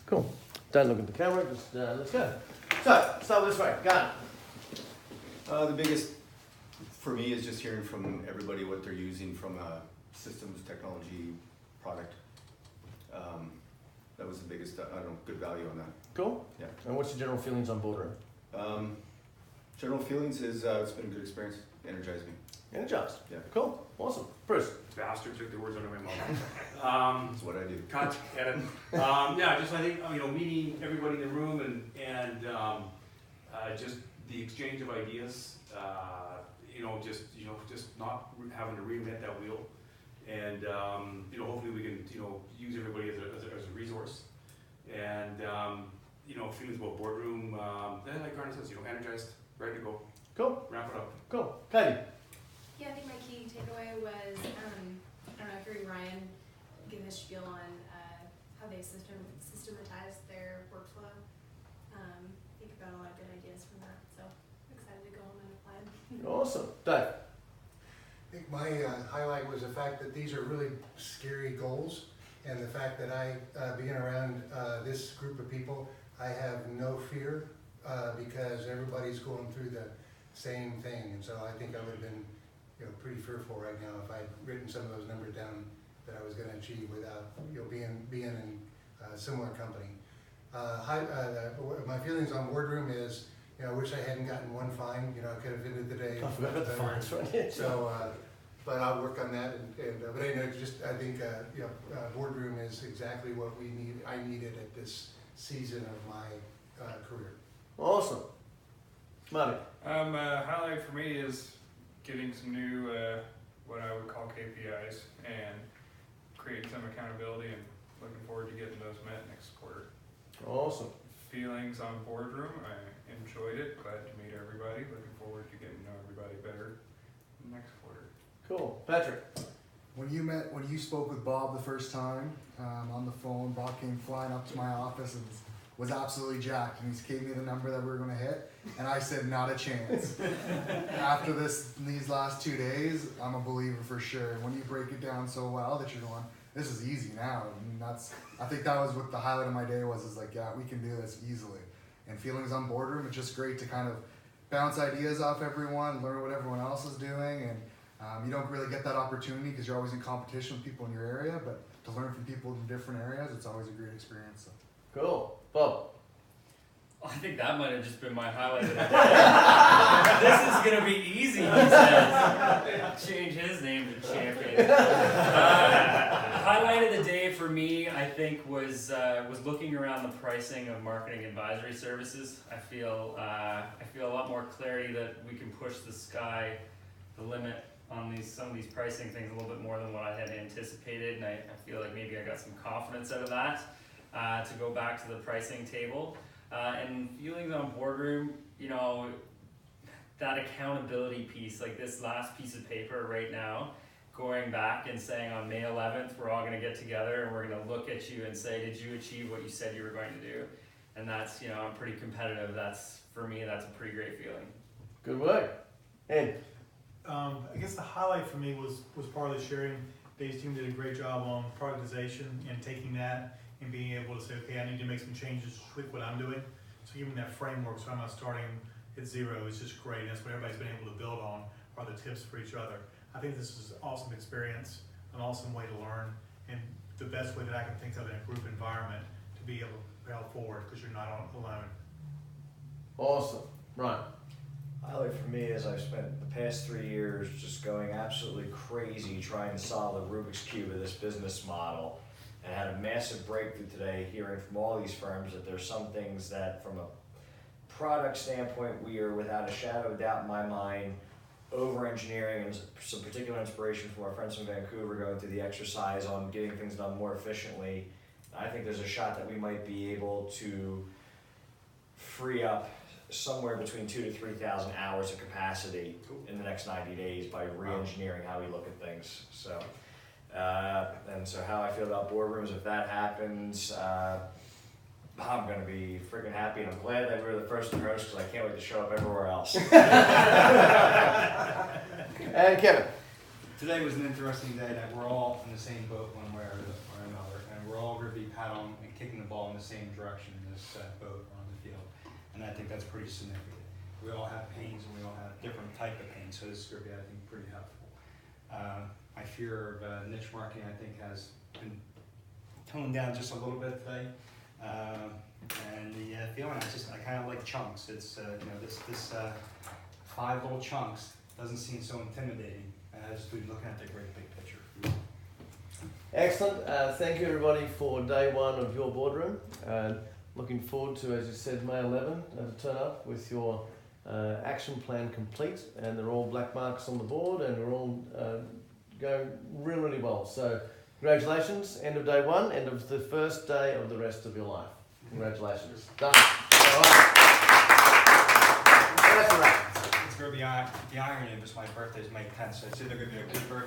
Cool. Don't look at the camera, just let's go. So, start with this way. Got it. The biggest for me is just hearing from everybody what they're using from a systems technology product. That was the biggest, good value on that. Cool. Yeah. And what's your general feelings on Boardroom? General feelings is it's been a good experience. Energized me. Energized. Yeah. Cool. Awesome. Bruce. Bastard took the words out of my mouth. That's what I do. Cut, edit. Yeah, just I think meeting everybody in the room and just the exchange of ideas. Just not having to reinvent that wheel, and hopefully we can use everybody as a resource. And feelings about Boardroom. Like Garner says, energized, ready to go. Cool. Wrap it up. Cool. Katie. Yeah, I think my key takeaway was, I don't know if you heard Ryan give his spiel on how they systematize their workflow. Think about a lot of good ideas from that, so I'm excited to go home and apply them. Awesome. Dave. I think my highlight was the fact that these are really scary goals, and the fact that I, being around this group of people, I have no fear because everybody's going through the same thing, and so I think I would have been pretty fearful right now if I'd written some of those numbers down that I was going to achieve without being in a similar company. My feelings on Boardroom is, I wish I hadn't gotten one fine. I could have ended the day. I forgot about the fines, right? So, but I'll work on that. But anyway, I think Boardroom is exactly what I needed at this season of my career. Awesome. Marty. Highlight for me is getting some new, what I would call KPIs, and creating some accountability, and looking forward to getting those met next quarter. Awesome. Feelings on Boardroom, I enjoyed it, glad to meet everybody, looking forward to getting to know everybody better next quarter. Cool. Patrick. When you spoke with Bob the first time on the phone, Bob came flying up to my office and was absolutely jacked, and he gave me the number that we were going to hit, and I said not a chance. After these last 2 days, I'm a believer for sure. And when you break it down so well that you're going, this is easy now. I think that was what the highlight of my day was. Is like, yeah, we can do this easily. And feelings on Boardroom, it's just great to kind of bounce ideas off everyone, learn what everyone else is doing, and you don't really get that opportunity because you're always in competition with people in your area. But to learn from people in different areas, it's always a great experience. So. Cool. Bob. I think that might have just been my highlight of the day. This is going to be easy, he says. Change his name to champion. Highlight of the day for me, I think, was looking around the pricing of marketing advisory services. I feel a lot more clarity that we can push the limit on some of these pricing things a little bit more than what I had anticipated, and I feel like maybe I got some confidence out of that to go back to the pricing table. And feelings on Boardroom, that accountability piece, like this last piece of paper right now, going back and saying on May 11th, we're all going to get together and we're going to look at you and say, did you achieve what you said you were going to do? And that's, I'm pretty competitive. For me, that's a pretty great feeling. Good work. And I guess the highlight for me was partly sharing. Dave's team did a great job on productization and taking that and being able to say, okay, I need to make some changes to tweak what I'm doing. So giving that framework so I'm not starting at zero is just great. That's what everybody's been able to build on, are the tips for each other. I think this is an awesome experience, an awesome way to learn, and the best way that I can think of in a group environment to be able to propel forward because you're not alone. Awesome. Right. Highlight for me is I've spent the past 3 years just going absolutely crazy trying to solve the Rubik's Cube of this business model, and had a massive breakthrough today hearing from all these firms that there's some things that from a product standpoint we are without a shadow of doubt in my mind over-engineering, and some particular inspiration from our friends from Vancouver going through the exercise on getting things done more efficiently. I think there's a shot that we might be able to free up somewhere between 2,000 to 3,000 hours of capacity in the next 90 days by re-engineering how we look at things. So, and so how I feel about Boardrooms, if that happens, I'm going to be freaking happy, and I'm glad that we were the first to host because I can't wait to show up everywhere else. And Kevin. Today was an interesting day that we're all in the same boat one way or another, and we're all going to be pat on and kicking the ball in the same direction in this boat on the field. And I think that's pretty significant. We all have pains and we all have different type of pains, so this is going to be, I think, pretty helpful. My fear of niche marketing, I think, has been toned down just a little bit today. And the feeling, I kind of like chunks. It's, this 5 little chunks doesn't seem so intimidating as we looking at the great big picture. Excellent. Thank you everybody for day 1 of your boardroom. Looking forward to, as you said, May 11 to turn up with your action plan complete, and they're all black marks on the board, and we're all going really, really well. So congratulations, end of day 1, end of the first day of the rest of your life. Congratulations. Done. All right. That's a wrap. It's going to be the irony of this. My birthday is May 10th, so it's either going to be a good birthday